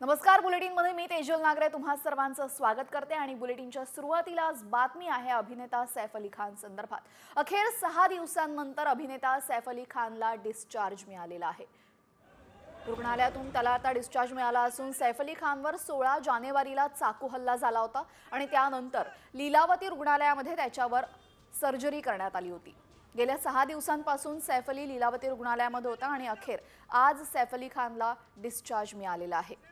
नमस्कार, बुलेटिनमध्ये मी तेजल नागरे तुम्हा सर्वांचं स्वागत करते आणि बुलेटिनच्या सुरुवातीलाच बातमी आहे अभिनेता सैफ अली खान संदर्भात। अखेर 6 दिवसांनंतर अभिनेता सैफ अली खानला डिस्चार्ज मिळालेला आहे। रुग्णालयातून त्याला आता डिस्चार्ज मिळाला असून सैफ अली खानवर 16 जानेवारीला चाकू हल्ला झाला होता आणि त्यानंतर लीलावती रुग्णालयामध्ये त्याच्यावर सर्जरी करण्यात आली होती। गेल्या 6 दिवसांपासून सैफ अली लीलावती रुग्णालयामध्ये होता आणि अखेर आज सैफ अली खानला डिस्चार्ज मिळालेला आहे।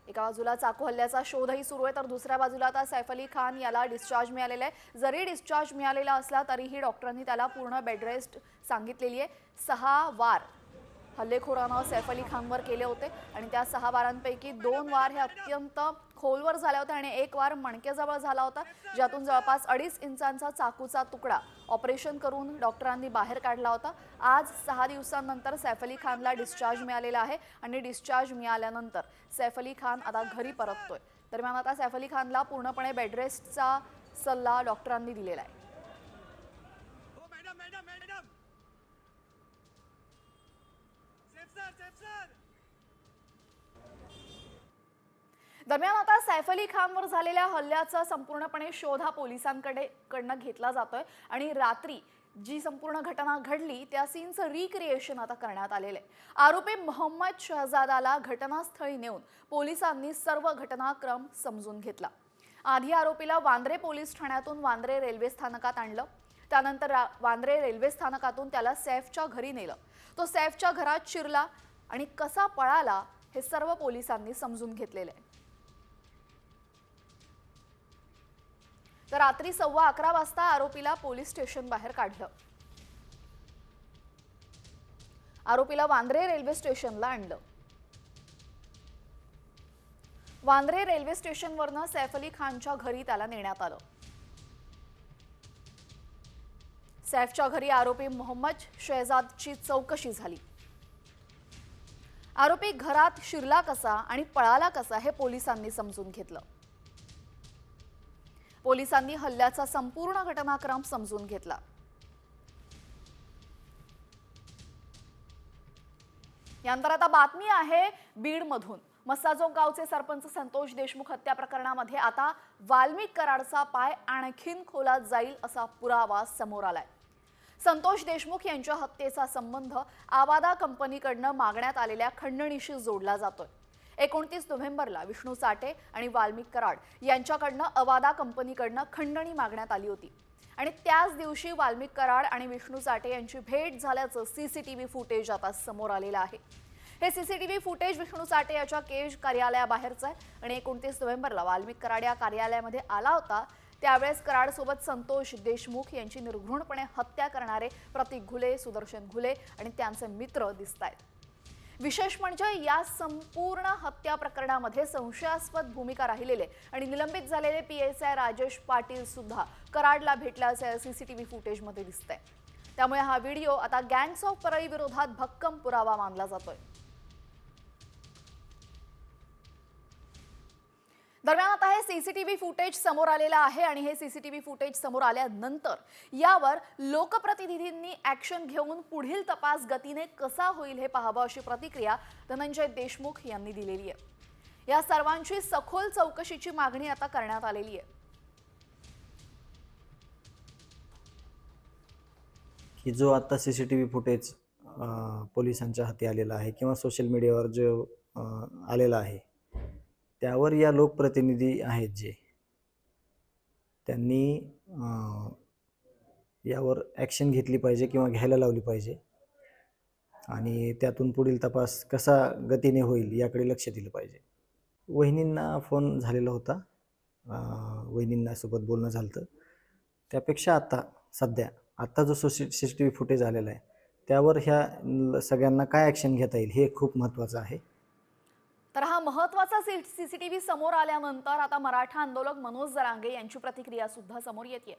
एका बाजूला चाकू हल्ल्याचा शोधही सुरू आहे तर दुसऱ्या बाजूला आता सैफ अली खान याला डिस्चार्ज मिळालेला आहे। जरी डिस्चार्ज मिळालेला असला तरीही डॉक्टरांनी त्याला पूर्ण बेड रेस्ट सांगितलेली आहे। 6 वार हल्लेखोरानं सैफ अली खानवर केले होते आणि त्या 6 वारांपैकी 2 वार हे अत्यंत खोलवर झाले होते आणि 1 वार मणकेजवळ झाला होता, ज्यातून जवळपास 2.5 इंचांचा चाकूचा तुकडा ऑपरेशन करून डॉक्टरांनी बाहेर काढला होता। आज 6 दिवसांनंतर सैफ अली खानला डिस्चार्ज मिळालेला आहे आणि डिस्चार्ज मिळाल्यानंतर सैफ अली खान आता घरी परततोय। दरम्यान आता सैफ अली खानला पूर्णपणे बेड रेस्टचा सल्ला डॉक्टरांनी दिलेला आहे। दरम्यान आता सैफ अली खानवर झालेल्या हल्ल्याचा संपूर्णपणे शोध हा पोलिसांकडनं घेतला जातोय आणि रात्री जी संपूर्ण घटना घडली त्या सीनचं रिक्रिएशन आता करण्यात आलेलं आहे। आरोपी मोहम्मद शहजादाला घटनास्थळी नेऊन पोलिसांनी सर्व घटनाक्रम समजून घेतला। आधी आरोपीला वांद्रे पोलीस ठाण्यातून वांद्रे रेल्वे स्थानकात आणलं, त्यानंतर वांद्रे रेल्वे स्थानकातून त्याला सैफच्या घरी नेलं। तो सैफच्या घरात शिरला आणि कसा पळाला हे सर्व पोलिसांनी समजून घेतलेलं आहे। तर रात्री 11:15 वाजता आरोपीला पोलीस स्टेशन बाहेर काढलं। आरोपीला वांद्रे रेल्वे स्टेशनला आणलं। वांद्रे रेल्वे स्टेशनवरनं सैफ अली खानच्या घरी त्याला नेण्यात आलं। सैफच्या घरी आरोपी मोहम्मद शहजादची चौकशी झाली। आरोपी घरात शिरला कसा आणि पळाला कसा हे पोलिसांनी समजून घेतलं। पोलिसांनी हल्ल्याचा संपूर्ण घटनाक्रम समजून घेतला। यानंतर आता बातमी आहे बीडमधून। मस्साजोग गावचे सरपंच संतोष देशमुख हत्या प्रकरणामध्ये आता वाल्मिक कराडचा पाय आणखीन खोलात जाईल असा पुरावा समोर आलाय। संतोष देशमुख यांच्या हत्येचा संबंध आवादा कंपनीकडनं मागण्यात आलेल्या खंडणीशी जोडला जातोय। 29 नोव्हेंबरला विष्णू साठे आणि वाल्मिक कराड यांच्याकडनं अवादा कंपनीकडनं खंडणी मागण्यात आली होती आणि त्याच दिवशी वाल्मिक कराड आणि विष्णू साठे यांची भेट झाल्याचं सीसीटीव्ही फुटेज आता समोर आलेलं आहे। हे सीसीटीव्ही फुटेज विष्णू साठे याच्या केज कार्यालयाबाहेरचं आहे आणि 29 नोव्हेंबरला वाल्मिक कराड या कार्यालयामध्ये आला होता। त्यावेळेस कराडसोबत संतोष देशमुख यांची निर्घृणपणे हत्या करणारे प्रतीक घुले, सुदर्शन घुले आणि त्यांचे मित्र दिसतायत। विशेष म्हणजे या संपूर्ण हत्या प्रकरणामध्ये संशयास्पद भूमिका राहिलेले आणि निलंबित झालेले पीएसआय राजेश पाटील सुद्धा कराडला भेटल्याचे सीसीटीव्ही फुटेजमध्ये दिसतंय। त्यामुळे हा व्हिडिओ आता गँग्स ऑफ परळी विरोधात भक्कम पुरावा मानला जातोय। दरम्यान आता हे सीसीटीव्ही फुटेज समोर आलेलं आहे आणि हे सीसीटीव्ही फुटेज समोर आल्यानंतर यावर लोकप्रतिनिधींनी ॲक्शन घेऊन पुढील तपास गतीने कसा होईल हे पाहावं अशी प्रतिक्रिया धनंजय देशमुख यांनी दिलेली आहे। या सर्वांची सखोल चौकशीची मागणी आता करण्यात आलेली आहे। की जो आता सीसीटीव्ही फुटेज पोलिसांच्या हाती आलेला आहे किंवा सोशल मीडियावर जो आलेला आहे त्यावर या लोकप्रतिनिधी आहेत जे त्यांनी यावर ॲक्शन घेतली पाहिजे किंवा घ्यायला लावली पाहिजे आणि त्यातून पुढील तपास कसा गतीने होईल याकडे लक्ष दिलं पाहिजे। वहिनींना फोन झालेला होता, वहिनींना सोबत बोलणं झालं। त्यापेक्षा आता जो सीसीटीव्ही फुटेज आलेला आहे त्यावर ह्या सगळ्यांना काय ॲक्शन घेता येईल हे खूप महत्त्वाचं आहे। तर हा महत्त्वाचा सीसीटीव्ही समोर आल्यानंतर आता मराठा आंदोलक मनोज जरांगे यांची प्रतिक्रिया सुद्धा समोर येते।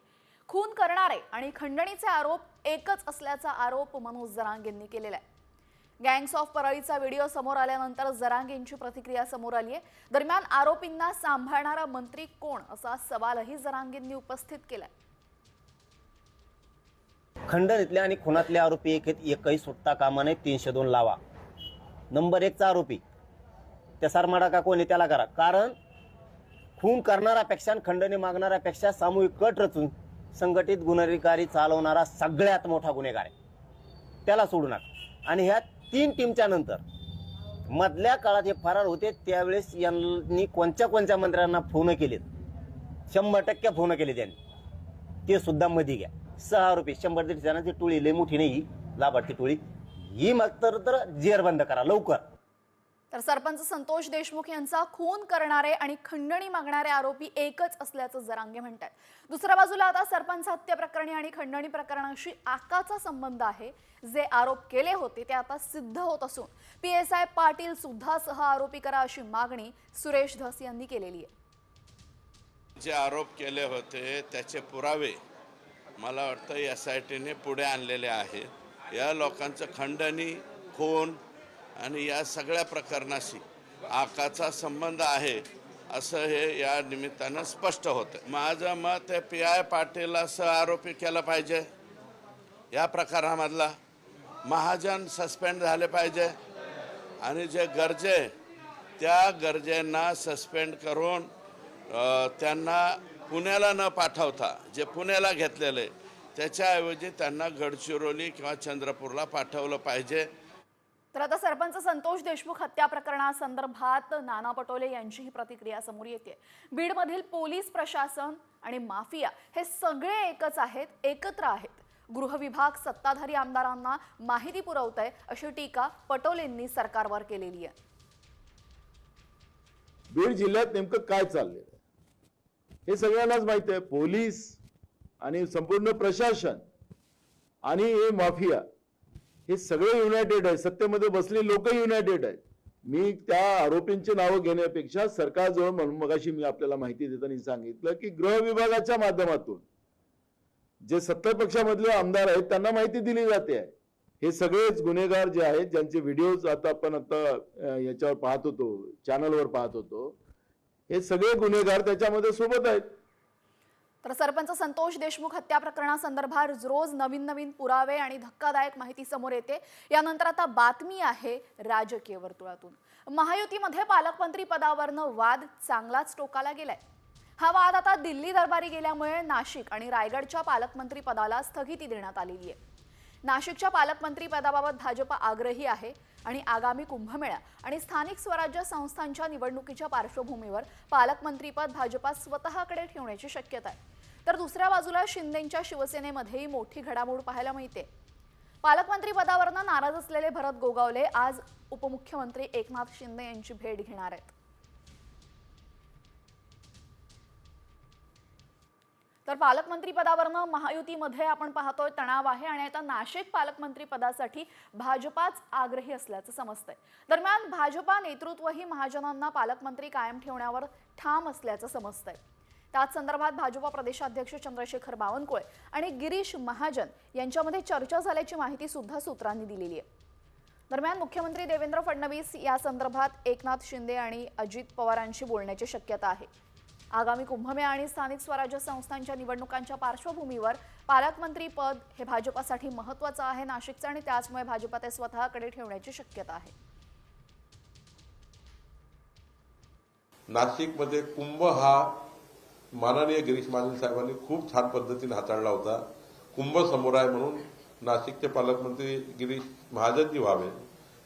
खून करणारे आणि खंडणीचे आरोप एकच असल्याचा आरोप मनोज जरांगेंनी केलेला आहे। गँग्स ऑफ परळीचा व्हिडिओ समोर आल्यानंतर जरांगेंची प्रतिक्रिया समोर आली आहे। दरम्यान आरोपींना सांभाळणारा मंत्री कोण असा सवालही जरांगेंनी उपस्थित केलाय। खंडणीतले आणि खुनातले आरोपी एकही सुटता कामा नये, 302 लावा। नंबर 1चा आरोपी त्या सरमाडा का कोणी त्याला करा, कारण खून करणाऱ्यापेक्षा आणि खंडणी मागणाऱ्यापेक्षा सामूहिक कट रचून संघटित गुन्हेगारी चालवणारा सगळ्यात मोठा गुन्हेगार आहे, त्याला सोडू नका. आणि ह्या 3 टीमच्या नंतर मधल्या काळात हे फरार होते त्यावेळेस यांनी कोणत्या मंत्र्यांना फोन केलेत, 100% फोन केले त्यांनी, ते सुद्धा मध्ये घ्या. 6 आरोपी 100-150 जणांची टोळी, लय मोठी नाही ही लाभार्थी टोळी ही, मग तर जेरबंद करा लवकर. तर सरपंच संतोष देशमुख यांचा खून करणारे आणि खंडणी मागणारे आरोपी एकच असल्याचं जरांगे म्हणतात. दुसऱ्या बाजूला आता सरपंच हत्या प्रकरणी आणि खंडणी प्रकरणाशी आकाचा संबंध आहे. जे आरोप केले होते ते आता सिद्ध होत असून PSI पाटील सुद्धा सह आरोपी करा अशी मागणी सुरेश धस यांनी केलेली आहे. जे आरोप केले होते त्याचे पुरावे मला वाटतं SITने पुढे आणलेले आहेत. या लोकांचं खंडणी, खून आणि या सगळ्या प्रकरणाशी आकाचा संबंध आहे असं हे या निमित्तानं स्पष्ट होतं. माझं मत आहे PI पाटीलला सह आरोपी केलं पाहिजे. या प्रकरणामधला महाजन सस्पेंड झाले पाहिजे आणि जे गरजे त्या गरजेंना सस्पेंड करून त्यांना पुण्याला न पाठवता जे पुण्याला घेतलेले त्याच्याऐवजी त्यांना गडचिरोली किंवा चंद्रपूरला पाठवलं पाहिजे. तर आता सरपंच संतोष देशमुख हत्या प्रकरणासंदर्भात नाना पटोले यांचीही प्रतिक्रिया समोर येते. बीडमधील पोलीस प्रशासन आणि माफिया हे सगळे एकच आहेत, एकत्र आहेत. गृह विभाग सत्ताधारी आमदारांना माहिती पुरवतंय अशी टीका पटोलेंनी सरकारवर केलेली आहे. बीड जिल्ह्यात नेमकं काय चाललंय हे सगळ्यांनाच माहिती आहे. पोलीस आणि संपूर्ण प्रशासन आणि हे माफिया हे सगळे युनायटेड आहे. सत्तेमध्ये बसलेले लोक युनायटेड आहेत. मी त्या आरोपींची नावं घेण्यापेक्षा सरकारजवळ, म्हणून मगाशी मी आपल्याला माहिती देताना सांगितलं की गृह विभागाच्या माध्यमातून जे सत्ता पक्षामधले आमदार आहेत त्यांना माहिती दिली जाते आहे. हे सगळेच गुन्हेगार जे आहेत, ज्यांचे व्हिडिओज आपण याच्यावर पाहत होतो, चॅनलवर पाहत होतो, हे सगळे गुन्हेगार त्याच्यामध्ये सोबत आहेत. तर सरपंच संतोष देशमुख हत्या प्रकरणासंदर्भात रोज नवीन पुरावे आणि धक्कादायक माहिती समोर येते. यानंतर आता बातमी आहे राजकीय वर्तुळातून. महायुतीमध्ये पालकमंत्री पदावरनं वाद चांगलाच टोकाला गेलाय. हा वाद आता दिल्ली दरबारी गेल्यामुळे नाशिक आणि रायगडच्या पालकमंत्री पदाला स्थगिती देण्यात आलेली आहे. नाशिकच्या पालकमंत्री पदाबाबत भाजप आग्रही आहे आणि आगामी कुंभमेळा आणि स्थानिक स्वराज्य संस्थांच्या निवडणुकीच्या पार्श्वभूमीवर पालकमंत्रीपद भाजपात स्वतःकडे ठेवण्याची शक्यता आहे. तर दुसऱ्या बाजूला शिंदेंच्या शिवसेनेमध्येही मोठी घडामोड पाहायला मिळते. पालकमंत्री पदावरनं नाराज असलेले भरत गोगावले आज उपमुख्यमंत्री एकनाथ शिंदे यांची भेट घेणार आहेत. तर पालकमंत्री पदावरनं महायुतीमध्ये आपण पाहतोय तणाव आहे आणि आता नाशिक पालकमंत्री पदासाठी भाजपाच आग्रही असल्याचं समजतंय. दरम्यान भाजपा नेतृत्वही महाजनांना पालकमंत्री कायम ठेवण्यावर ठाम असल्याचं समजतंय. त्याच संदर्भात भाजपा प्रदेशाध्यक्ष चंद्रशेखर बावनकुळे आणि गिरीश महाजन यांच्यामध्ये चर्चा झाल्याची माहिती सुद्धा सूत्रांनी दिलेली आहे. दरम्यान मुख्यमंत्री देवेंद्र फडणवीस या संदर्भात एकनाथ शिंदे आणि अजित पवारांशी बोलण्याची शक्यता आहे. आगामी कुंभमेळा आणि स्थानिक स्वराज्य संस्थांच्या निवडणुकांच्या पार्श्वभूमीवर पालकमंत्री पद हे भाजपासाठी महत्त्वाचं आहे नाशिकचं आणि त्याचमुळे भाजपा ते स्वतःकडे ठेवण्याची शक्यता आहे. नाशिकमध्ये कुंभ हा माननीय गिरीश महाजन साहेबांनी खूप छान पद्धतीने हाताळला होता. कुंभ समोर आहे म्हणून नाशिकचे पालकमंत्री गिरीश महाजनजी व्हावे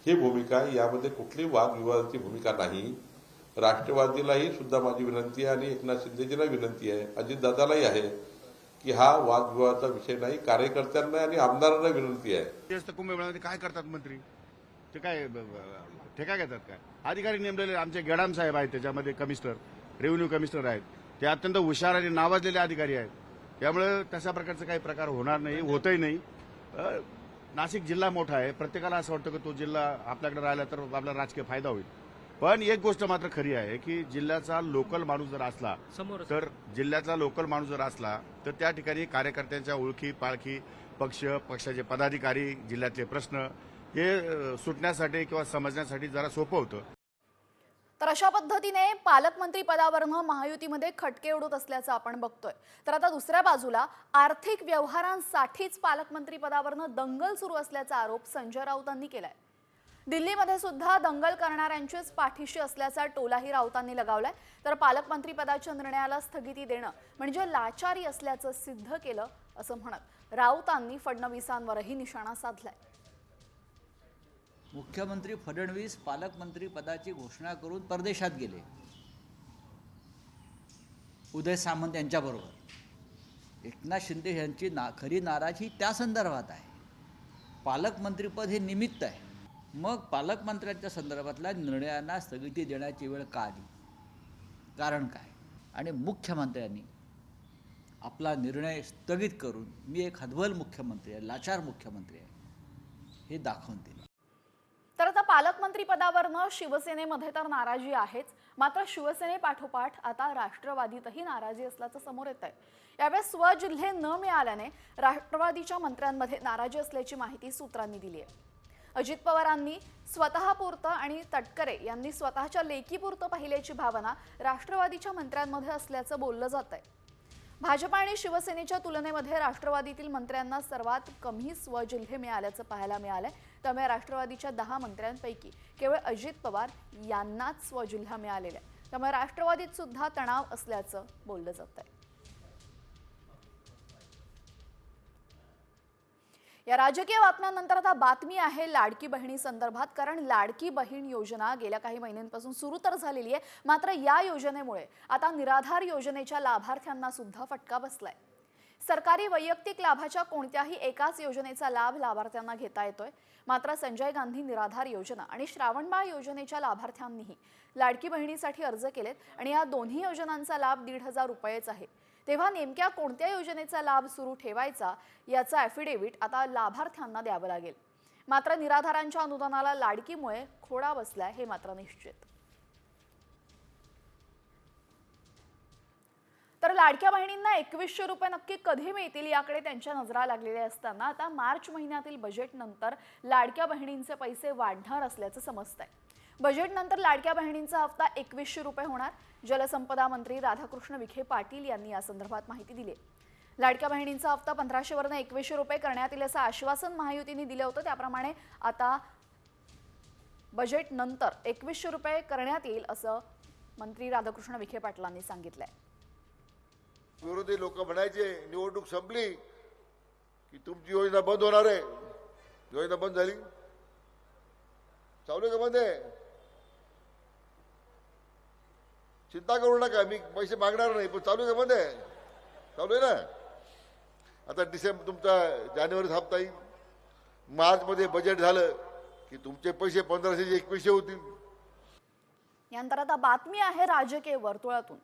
ही भूमिका, यामध्ये कुठली वादविवादाची भूमिका नाही. राष्ट्रवादीलाही सुद्धा माझी विनंती आहे आणि एकनाथ शिंदेजींना विनंती आहे, अजितदादालाही आहे की हा वादविवादाचा विषय नाही. कार्यकर्त्यांना आणि आमदारांना विनंती आहे. कुंभमेळ्यामध्ये काय करतात मंत्री? ते काय ठेका घेतात काय? अधिकारी नेमलेले आमचे गेडाम साहेब आहेत, त्याच्यामध्ये कमिशनर, रेव्हेन्यू कमिशनर आहेत. ते अत्यंत हुशार आणि नावाजलेले अधिकारी आहेत. त्यामुळे तशा प्रकारचा काही प्रकार होणार नाही, होतही नाही. नाशिक जिल्हा मोठा आहे, प्रत्येकाला असं वाटतं की तो जिल्हा आपल्याकडे राहिला तर आपल्याला राजकीय फायदा होईल. पण एक गोष्ट मात्र खरी आहे की जिल्ह्याचा लोकल माणूस जर असला तर त्या ठिकाणी कार्यकर्त्यांच्या ओळखी पाळखी, पक्षाचे पदाधिकारी, जिल्ह्यातले प्रश्न हे सुटण्यासाठी किंवा समजण्यासाठी जरा सोपं होतं. तर अशा पद्धतीने पालकमंत्री पदावरनं महायुतीमध्ये खटके उडत असल्याचं आपण बघतोय. तर आता दुसऱ्या बाजूला आर्थिक व्यवहारांसाठीच पालकमंत्री पदावरनं दंगल सुरू असल्याचा आरोप संजय राऊतांनी केलाय. दिल्लीमध्ये सुद्धा दंगल करणाऱ्यांचीच पाठीशी असल्याचा टोलाही राऊतांनी लगावलाय. तर पालकमंत्री पदाच्या निर्णयाला स्थगिती देणं म्हणजे लाचारी असल्याचं सिद्ध केलं असं म्हणत राऊतांनी फडणवीसांवरही निशाणा साधलाय. मुख्यमंत्री फडणवीस पालकमंत्री पदाची घोषणा करून परदेशात गेले उदय सामंत यांच्याबरोबर. एकनाथ शिंदे यांची खरी नाराजी त्या संदर्भात आहे. पालकमंत्रीपद हे निमित्त आहे. मग पालकमंत्र्यांच्या संदर्भातल्या निर्णयांना स्थगिती देण्याची वेळ का आली, कारण काय? आणि मुख्यमंत्र्यांनी आपला निर्णय स्थगित करून मी एक हतबल मुख्यमंत्री आहे, लाचार मुख्यमंत्री आहे हे दाखवून दिलं. तर आता पालकमंत्री पदावरनं शिवसेनेमध्ये तर नाराजी आहेच, मात्र शिवसेनेपाठोपाठ आता राष्ट्रवादीतही नाराजी असल्याचं समोर येत आहे. यावेळेस स्वजिल्हे न मिळाल्याने राष्ट्रवादीच्या मंत्र्यांमध्ये नाराजी असल्याची माहिती सूत्रांनी दिली आहे. अजित पवारांनी स्वतःपुरतं आणि तटकरे यांनी स्वतःच्या लेकीपुरतं पाहिल्याची भावना राष्ट्रवादीच्या मंत्र्यांमध्ये असल्याचं बोललं जात आहे. भाजप आणि शिवसेनेच्या तुलनेमध्ये राष्ट्रवादीतील मंत्र्यांना सर्वात कमी स्वजिल्हे मिळाल्याचं पाहायला मिळालंय. त्यामुळे राष्ट्रवादीच्या 10 मंत्र्यांपैकी केवळ अजित पवार यांनाच स्वजिल्हा मिळालेला आहे. त्यामुळे राष्ट्रवादीत सुद्धा तणाव असल्याचं बोललं जात आहे. या राजकीय बातम्यांनंतर आता बातमी आहे लाडकी बहिणी संदर्भात. कारण लाडकी बहीण योजना गेल्या काही महिन्यांपासून सुरू तर झालेली आहे, मात्र या योजनेमुळे आता निराधार योजनेच्या लाभार्थ्यांना सुद्धा फटका बसलाय. सरकारी वैयक्तिक लाभाच्या कोणत्याही एकाच योजनेचा लाभ लाभार्थ्यांना घेता येतोय. मात्र संजय गांधी निराधार योजना आणि श्रावणबाळ योजनेच्या लाभार्थ्यांनीही लाडकी बहिणीसाठी अर्ज केलेत आणि या दोन्ही योजनांचा लाभ 1,500 रुपयेच आहे. तेव्हा नेमक्या कोणत्या योजनेचा लाभ सुरू ठेवायचा याचं ॲफिडेव्हिट आता लाभार्थ्यांना द्यावं लागेल. मात्र निराधारांच्या अनुदानाला लाडकीमुळे खोडा बसलाय हे मात्र निश्चित. तर लाडक्या बहिणींना 2100 रुपये नक्की कधी मिळतील याकडे त्यांच्या नजरा लागलेल्या असताना आता मार्च महिन्यातील बजेटनंतर लाडक्या बहिणींचे पैसे वाढणार असल्याचं समजतंय. बजेटनंतर लाडक्या बहिणींचा हप्ता 2100 रुपये होणार. जलसंपदा मंत्री राधाकृष्ण विखे पाटील यांनी या संदर्भात माहिती दिली. लाडक्या बहिणींचा हप्ता 1500 वरून 2100 रुपये करण्यात येईल असं आश्वासन महायुतीने दिलं होतं. त्याप्रमाणे आता बजेटनंतर 2100 रुपये करण्यात येईल असं मंत्री राधाकृष्ण विखे पाटलांनी सांगितलंय. विरोधी लोक म्हणायचे निवडणूक संपली की तुमची योजना बंद होणार आहे. योजना बंद झाली, चालू आहे का बंद आहे? चिंता करू नका, मी पैसे मागणार नाही, पण चालू आहे का बंद आहे? चालू आहे ना. आता डिसेंबर तुमचा जानेवारीत हप्ता येईल, मार्चमध्ये बजेट झालं की तुमचे पैसे 1500 2100 होतील. यानंतर आता बातमी आहे राजकीय वर्तुळातून.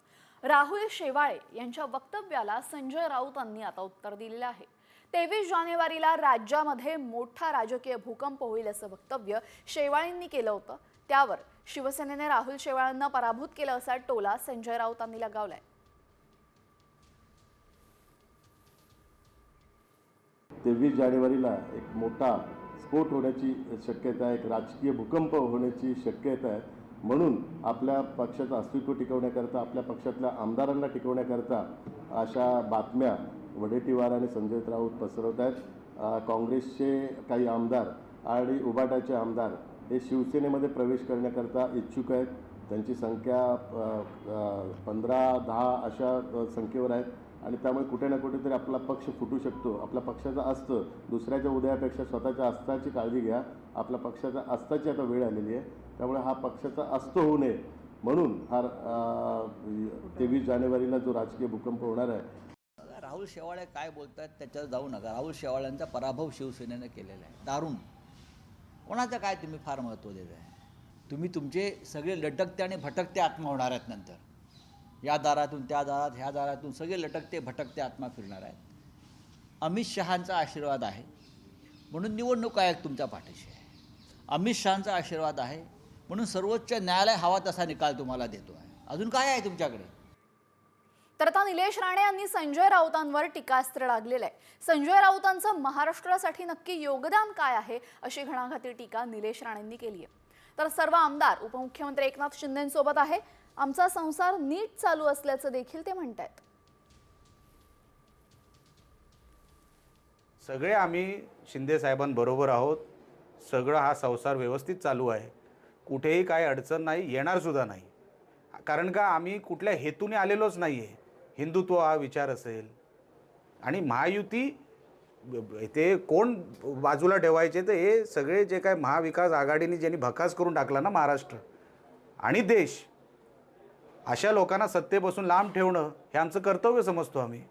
राहुल शेवाळे यांच्या वक्तव्याला संजय राऊतांनी आता उत्तर दिलेलं आहे. 23 जानेवारीला राज्यामध्ये मोठा राजकीय भूकंप होईल असं वक्तव्य शेवाळेंनी केलं होतं. त्यावर शिवसेनेने राहुल शेवाळेंना पराभूत केलं असा टोला संजय राऊतांनी लगावलाय. 23 जानेवारीला एक मोठा स्फोट होण्याची शक्यता आहे, एक राजकीय भूकंप होण्याची शक्यता आहे. म्हणून आपल्या पक्षाचं अस्तित्व टिकवण्याकरता, आपल्या पक्षातल्या आमदारांना टिकवण्याकरता अशा बातम्या वडेट्टीवार आणि संजय राऊत पसरवत आहेत. काँग्रेसचे काही आमदार आणि उभाटाचे आमदार हे शिवसेनेमध्ये प्रवेश करण्याकरता इच्छुक आहेत. त्यांची संख्या 15-10 अशा संख्येवर आहेत आणि त्यामुळे कुठे ना कुठेतरी आपला पक्ष फुटू शकतो. आपल्या पक्षाचं अस्तं दुसऱ्याच्या उदयापेक्षा स्वतःच्या अस्ताची काळजी घ्या. आपल्या पक्षाच्या अस्ताची आता वेळ आलेली आहे. त्यामुळे हा पक्षाचा अस्त होऊ नये म्हणून हा 23 जानेवारीला जो राजकीय भूकंप होणार आहे. राहुल शेवाळे काय बोलतात त्याच्यावर जाऊ नका. राहुल शेवाळ्यांचा पराभव शिवसेनेनं केलेला आहे, दारुण. कोणाचं काय तुम्ही फार महत्त्व देत आहे? तुम्ही तुमचे सगळे लटकते आणि भटकते आत्मा होणार आहेत. नंतर या दारातून त्या दारात, ह्या दारातून सगळे लटकते भटकते आत्मा फिरणार आहेत. अमित शहांचा आशीर्वाद आहे म्हणून निवडणूक आयोग तुमच्या पाठीशी आहे. अमित शहांचा आशीर्वाद आहे म्हणून सर्वोच्च न्यायालय हवा तसा निकाल तुम्हाला देतो आहे. अजून काय आहे तुमच्याकडे? तर आता निलेश राणे यांनी संजय राऊतांवर टीकास्त्र लागलेलं आहे. संजय राऊतांचं महाराष्ट्रासाठी नक्की योगदान काय आहे अशी घणाघाती टीका निलेश राणेंनी केली आहे. तर सर्व आमदार उपमुख्यमंत्री एकनाथ शिंदेंसोबत आहे. आमचा संसार नीट चालू असल्याचं देखील ते म्हणतात. सगळे आम्ही शिंदे साहेबांबरोबर आहोत. सगळं हा संसार व्यवस्थित चालू आहे, कुठेही काय अडचण नाही, येणारसुद्धा नाही. कारण का आम्ही कुठल्या हेतूने आलेलोच नाही आहे. हिंदुत्व हा विचार असेल आणि महायुती ते कोण बाजूला ठेवायचे, तर हे सगळे जे काय महाविकास आघाडीने ज्यांनी भकास करून टाकला ना महाराष्ट्र आणि देश, अशा लोकांना सत्तेपासून लांब ठेवणं हे आमचं कर्तव्य समजतो आम्ही.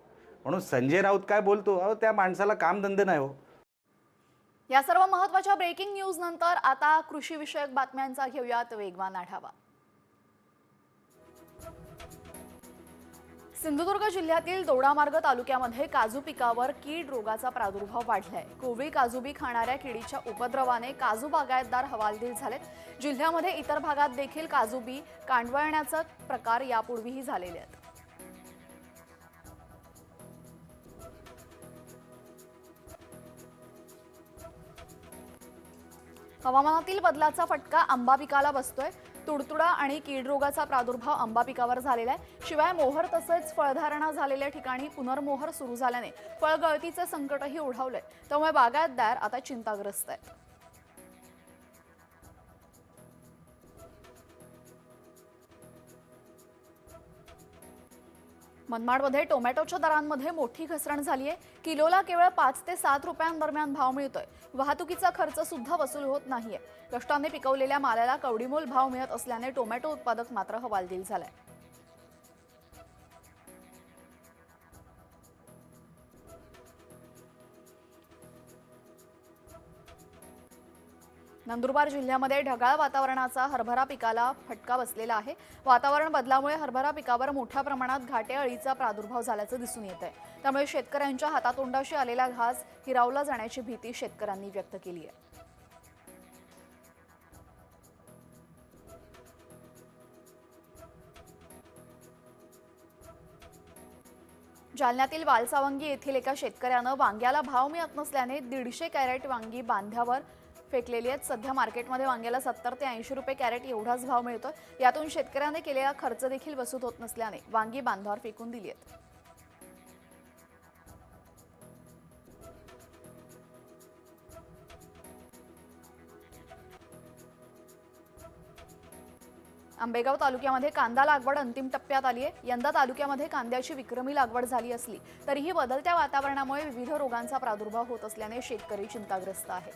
म्हणून संजय राऊत काय बोलतो, अहो त्या माणसाला कामधंदे नाही हो. या सर्व महत्त्वाच्या ब्रेकिंग न्यूज नंतर आता कृषी विषयक बातम्यांचा घेऊयात वेगवान आढावा. सिंधुदुर्ग जिल्ह्यातील दोडामार्ग तालुक्यामध्ये काजू पिकावर कीड रोगाचा प्रादुर्भाव वाढलाय. कोवळी काजू बी खाणाऱ्या किडीच्या उपद्रवाने काजू बागायतदार हवालदिल झालेत. जिल्ह्यामध्ये इतर भागात देखील काजू बी कांडवळण्याचा प्रकार यापूर्वीही झालेले आहेत. हवामानातील बदलाचा फटका आंबा पिकाला बसतोय. तुडतुडा आणि कीड रोगाचा प्रादुर्भाव आंबा पिकावर झालेला आहे. शिवाय मोहर तसेच फळधारणा झालेल्या ठिकाणी पुनर्मोहर सुरू झाल्याने फळगळतीचे संकटही ओढावलंय. त्यामुळे बागायतदार आता चिंताग्रस्त आहेत. मनमाडमध्ये टोमॅटोच्या दरांमध्ये मोठी घसरण झाली आहे. किलोला केवळ 5 ते 7 रुपयांदरम्यान भाव मिळतोय. वाहतुकीचा खर्च सुद्धा वसूल होत नाहीये. कष्टाने पिकवलेल्या मालाला कवडीमोल भाव मिळत असल्याने टोमॅटो उत्पादक मात्र हवालदिल झालाय. नंदुरबार जिल्ह्यामध्ये ढगाळ वातावरणाचा हरभरा पिकाला फटका बसलेला आहे. वातावरण बदलामुळे हरभरा पिकावर मोठ्या प्रमाणात घाटे अळीचा प्रादुर्भाव झाल्याचं दिसून येत आहे. त्यामुळे शेतकऱ्यांच्या हातातोंडाशी आलेला घास हिरावला जाण्याची भीती शेतकऱ्यांनी व्यक्त केली आहे. जालन्यातील वालसावंगी येथील एका शेतकऱ्यानं वांग्याला भाव मिळत नसल्याने 150 कॅरेट वांगी बांध्यावर फेकलेली आहेत. सध्या मार्केटमध्ये वांग्याला 70 ते 80 रुपये कॅरेट एवढाच भाव मिळतोय. यातून शेतकऱ्याने केलेला खर्च देखील वसूल होत नसल्याने वांगी बांधावर फेकून दिली आहेत. आंबेगाव तालुक्यामध्ये कांदा लागवड अंतिम टप्प्यात आली आहे. यंदा तालुक्यामध्ये कांद्याची विक्रमी लागवड झाली असली तरीही बदलत्या वातावरणामुळे विविध रोगांचा प्रादुर्भाव होत असल्याने शेतकरी चिंताग्रस्त आहेत.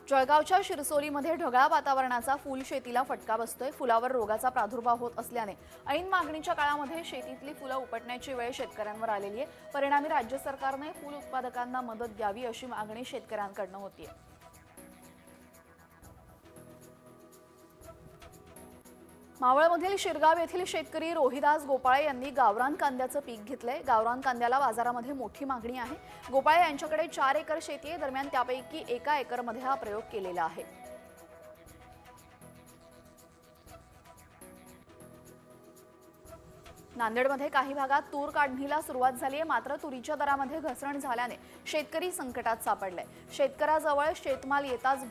जळगावच्या शिरसोलीमध्ये ढगाळ वातावरणाचा फुल शेतीला फटका बसतोय. फुलावर रोगाचा प्रादुर्भाव होत असल्याने ऐन मागणीच्या काळामध्ये शेतीतली फुलं उपटण्याची वेळ शेतकऱ्यांवर आलेली आहे. परिणामी राज्य सरकारने फुल उत्पादकांना मदत द्यावी अशी मागणी शेतकऱ्यांकडून होतीये. मावळमधील शिरगाव येथील शेतकरी रोहिदास गोपाळे यांनी गावरान कांद्याचं पीक घेतलंय. गावरान कांद्याला बाजारामध्ये मोठी मागणी आहे. गोपाळे यांच्याकडे 4 एकर शेती आहे. दरम्यान त्यापैकी 1 एकरमध्ये हा प्रयोग केलेला आहे. नांदेडमध्ये काही भागात तूर काढणीला सुरुवात झाली आहे. मात्र तुरीच्या दरामध्ये घसरण झाल्याने शेतकरी संकटात सापडलाय. शेतकऱ्याजवळ शेतमाल येताच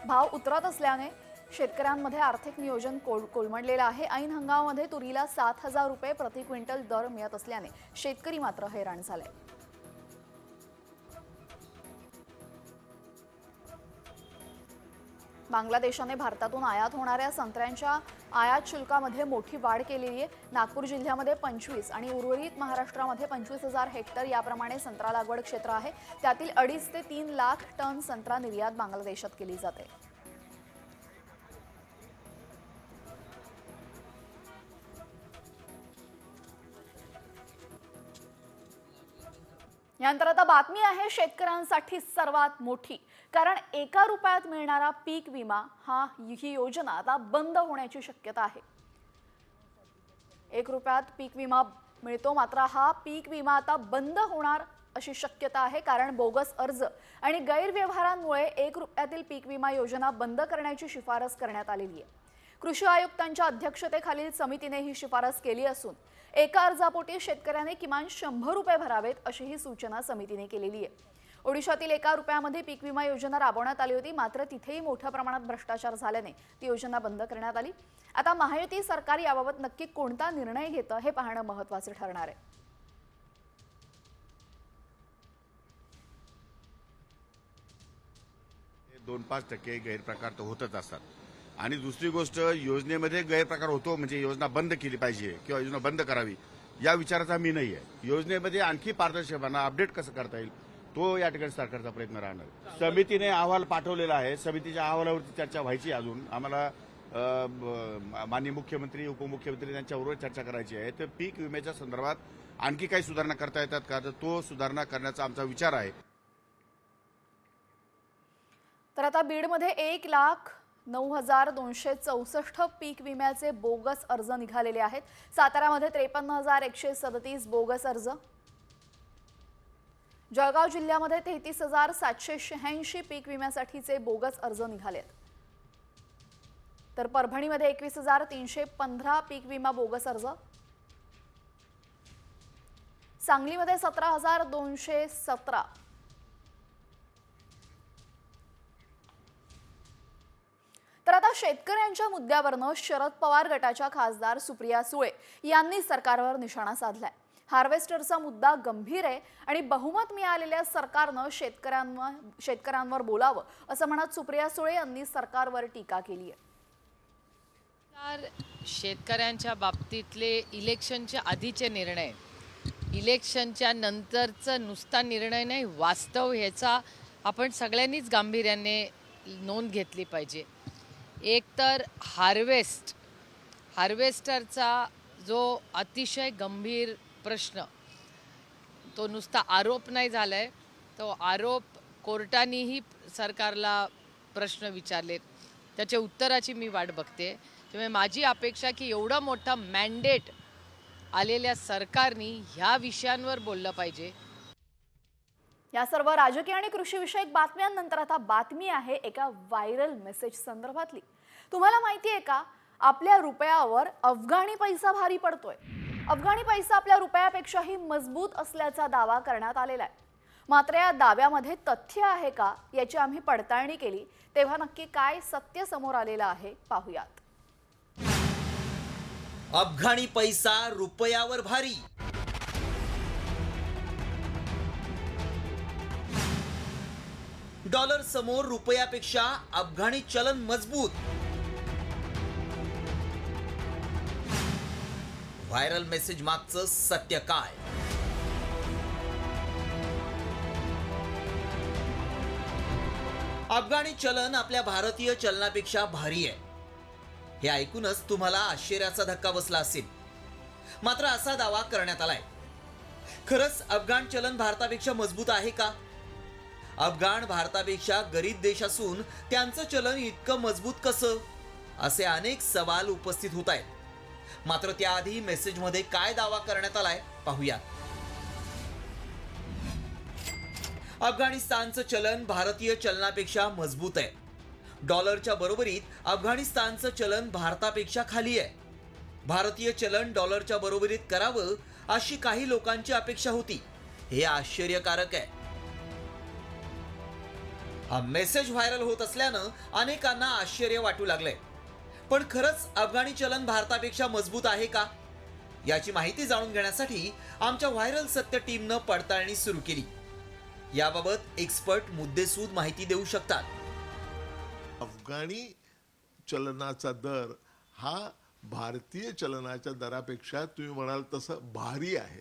भाव उतरत असल्याने शेतकऱ्यांमध्ये आर्थिक नियोजन कोलमडलेलं आहे. ऐन हंगामामध्ये तुरीला 7,000 रुपये प्रति क्विंटल दर मिळत असल्याने शेतकरी मात्र हैराण झाले. बांगलादेशाने भारतातून आयात होणाऱ्या संत्र्यांच्या आयात शुल्कामध्ये मोठी वाढ केलेली आहे. नागपूर जिल्ह्यामध्ये 25 आणि उर्वरित महाराष्ट्रामध्ये 25,000 हेक्टर याप्रमाणे संत्रा लागवड क्षेत्र आहे. त्यातील 2.5 ते 3 लाख टन संत्रा निर्यात बांगलादेशात केली जाते. यानंतर आता बातमी आहे शेतकऱ्यांसाठी सर्वात मोठी. कारण 1 रुपयात मिळणारा पीक विमा ही योजना आता बंद होण्याची शक्यता आहे. 1 रुपयात पीक विमा मिळतो, मात्र हा पीक विमा आता बंद होणार अशी शक्यता आहे. कारण बोगस अर्ज आणि गैरव्यवहारांमुळे 1 रुपयातील पीक विमा योजना बंद करण्याची शिफारस करण्यात आलेली आहे. कृषी आयुक्तांच्या अध्यक्षतेखालील समितीने ही शिफारस केली असून एका अर्जापोटी शेतकऱ्याने किमान 100 रुपये भरावेत अशी ही सूचना समितीने केलेली आहे. ओडिशातील 1 रुपयामध्ये पीक विमा योजना राबवण्यात आली होती, मात्र तिथेही मोठ्या प्रमाणात भ्रष्टाचार झाल्याने ती योजना बंद करण्यात आली. आता महायुती सरकार याबाबत नक्की कोणता निर्णय घेतं हे पाहणं महत्त्वाचे ठरणार आहे. हे 2-5% गैरप्रकार तर होतच असतात. आणि दुसरी गोष्ट, योजनेमध्ये गैरप्रकार होतो म्हणजे योजना बंद केली पाहिजे किंवा योजना बंद करावी या विचाराचा मी नाही आहे. योजनेमध्ये आणखी पारदर्शकपणा अपडेट कसं करता येईल तो या ठिकाणी सरकारचा प्रयत्न राहणार. समितीने अहवाल पाठवलेला आहे. समितीच्या अहवालावरती चर्चा व्हायची. अजून आम्हाला माननीय मुख्यमंत्री, उपमुख्यमंत्री यांच्याबरोबर चर्चा करायची आहे. तर पीक विम्याच्या संदर्भात आणखी काही सुधारणा करता येतात का, तर तो सुधारणा करण्याचा आमचा विचार आहे. तर आता बीडमध्ये 1,09,264 पीक विम्याचे बोगस अर्ज निघालेले आहेत. साताऱ्यामध्ये 53,137 बोगस अर्ज, जळगाव जिल्ह्यामध्ये 33,786 पीक विम्यासाठीचे बोगस अर्ज निघालेत. तर परभणीमध्ये 21,315 पीक विमा बोगस अर्ज, सांगलीमध्ये 17,217, तर आता शेतकऱ्यांच्या मुद्द्यावरनं शरद पवार गटाच्या खासदार सुप्रिया सुळे यांनी सरकारवर निशाणा साधलाय. हार्वेस्टरचा मुद्दा गंभीर आहे आणि बहुमत मिळालेल्या सरकारनं शेतकऱ्यांवर बोलावं असं म्हणत सुप्रिया सुळे यांनी सरकारवर टीका केली आहे. शेतकऱ्यांच्या बाबतीतले इलेक्शनच्या आधीचे निर्णय, इलेक्शनच्या नंतरचं नुसता निर्णय नाही, वास्तव ह्याचा आपण सगळ्यांनीच गांभीर्याने नोंद घेतली पाहिजे. एक तर हार्वेस्टरचा जो अतिशय गंभीर प्रश्न, तो नुसता आरोप नाही झालाय, तो आरोप कोर्टानेही सरकारला प्रश्न विचारलेत, त्याच्या उत्तराची मी वाट बघते. त्यामुळे माझी अपेक्षा की एवढा मोठा मॅन्डेट आलेल्या सरकारने ह्या विषयांवर बोललं पाहिजे. या सर्व राजकीय आणि कृषी विषयक बातम्यांनंतर आता बातमी आहे एका व्हायरल मेसेज संदर्भातली. तुम्हाला माहिती आहे का, आपल्या रुपयावर अफगाणी पैसा भारी पडतोय. अफगाणी पैसा आपल्या रुपयापेक्षाही मजबूत असल्याचा दावा करण्यात आलेला आहे. मात्र या दाव्यामध्ये तथ्य आहे का याची आम्ही पडताळणी केली, तेव्हा नक्की काय सत्य समोर आलेलं आहे पाहूयात. अफगाणी पैसा रुपयावर भारी. डॉलर समोर रुपयापेक्षा अफगाणी चलन मजबूत. व्हायरल मेसेज मागचं सत्य काय? अफगाणी चलन आपल्या भारतीय चलनापेक्षा भारी आहे. हे ऐकूनच तुम्हाला आश्चर्याचा धक्का बसला असेल. मात्र असा दावा करण्यात आलाय. खरंच अफगाण चलन भारतापेक्षा मजबूत आहे का? अफगाण भारतापेक्षा गरीब देश असून त्यांचं चलन इतकं मजबूत कसं, असे अनेक सवाल उपस्थित होत आहेत. मात्र त्याआधी मेसेजमध्ये काय दावा करण्यात आलाय पाहूया. अफगाणिस्तानचं चलन भारतीय चलनापेक्षा मजबूत आहे. डॉलरच्या बरोबरीत अफगाणिस्तानचं चलन भारतापेक्षा खाली आहे. भारतीय चलन डॉलरच्या बरोबरीत करावं अशी काही लोकांची अपेक्षा होती. हे आश्चर्यकारक आहे. हा मेसेज व्हायरल होत असल्यानं अनेकांना आश्चर्य वाटू लागलंय. पण खरंच अफगाणी चलन भारतापेक्षा मजबूत आहे का, याची माहिती जाणून घेण्यासाठी आमच्या व्हायरल सत्य टीमनं पडताळणी सुरू केली. याबाबत एक्सपर्ट मुद्देसूद माहिती देऊ शकतात. अफगाणी चलनाचा दर हा भारतीय चलनाच्या दरापेक्षा तुम्ही म्हणाल तसं भारी आहे,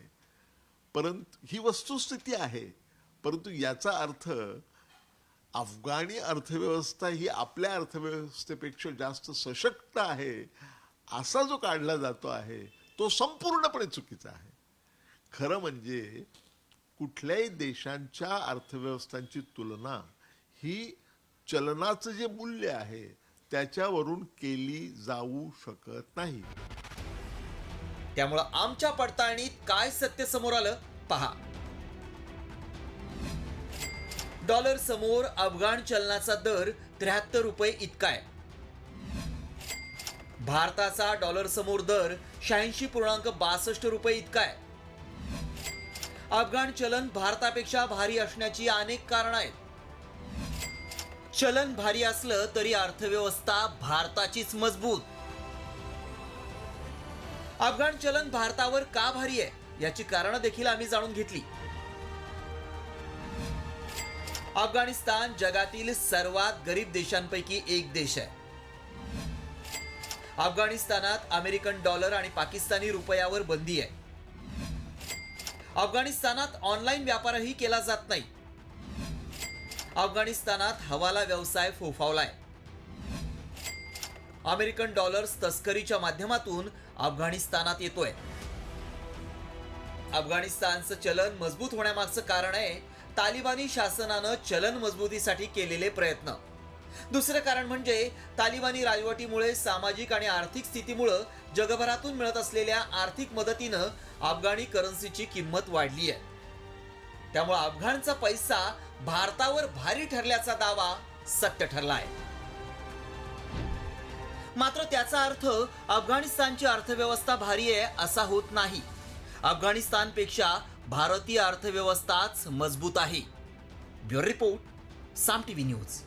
परंतु ही वस्तुस्थिती आहे. परंतु याचा अर्थ अफगाणी अर्थव्यवस्था ही आपल्या अर्थव्यवस्थेपेक्षा जास्त सशक्त आहे असा जो काढला जातो आहे तो संपूर्णपणे चुकीचा आहे. खरं म्हणजे कुठल्याही देशांच्या अर्थव्यवस्थांची तुलना ही चलनाचं जे मूल्य आहे त्याच्यावरून केली जाऊ शकत नाही. त्यामुळे आमच्या पडताळणीत काय सत्य समोर आलं पहा. डॉलर समोर अफगाण चलनाचा दर 73 रुपये इतका आहे. भारताचा डॉलर समोर दर 86.62 रुपये इतका आहे. अफगाण चलन भारतापेक्षा भारी असण्याची अनेक कारणं आहेत. चलन भारी असलं तरी अर्थव्यवस्था भारताचीच मजबूत. अफगाण चलन भारतावर का भारी आहे याची कारणं देखील आम्ही जाणून घेतली. अफगाणिस्तान जगातील सर्वात गरीब देशांपैकी एक देश आहे. अफगाणिस्तानात अमेरिकन डॉलर आणि पाकिस्तानी रुपयावर बंदी आहे. अफगाणिस्तानात ऑनलाईन व्यापारही केला जात नाही. अफगाणिस्तानात हवाला व्यवसाय फोफावलाय. अमेरिकन डॉलर्स तस्करीच्या माध्यमातून अफगाणिस्तानात येतोय. अफगाणिस्तानचं चलन मजबूत होण्यामागचं कारण आहे तालिबानी शासनानं चलन मजबूतीसाठी केलेले प्रयत्न. दुसरं कारण म्हणजे तालिबानी राजवटीमुळे सामाजिक आणि आर्थिक स्थितीमुळे जगभरातून मिळत असलेल्या आर्थिक मदतीनं अफगाणी करन्सीची किंमत वाढली आहे. त्यामुळे अफगाणचा पैसा भारतावर भारी ठरल्याचा दावा सत्य ठरला आहे. मात्र त्याचा अर्थ अफगाणिस्तानची अर्थव्यवस्था भारी आहे असा होत नाही. अफगाणिस्तानपेक्षा भारतीय अर्थव्यवस्थाच मजबूत आहे. ब्युरो रिपोर्ट, साम टीव्ही न्यूज.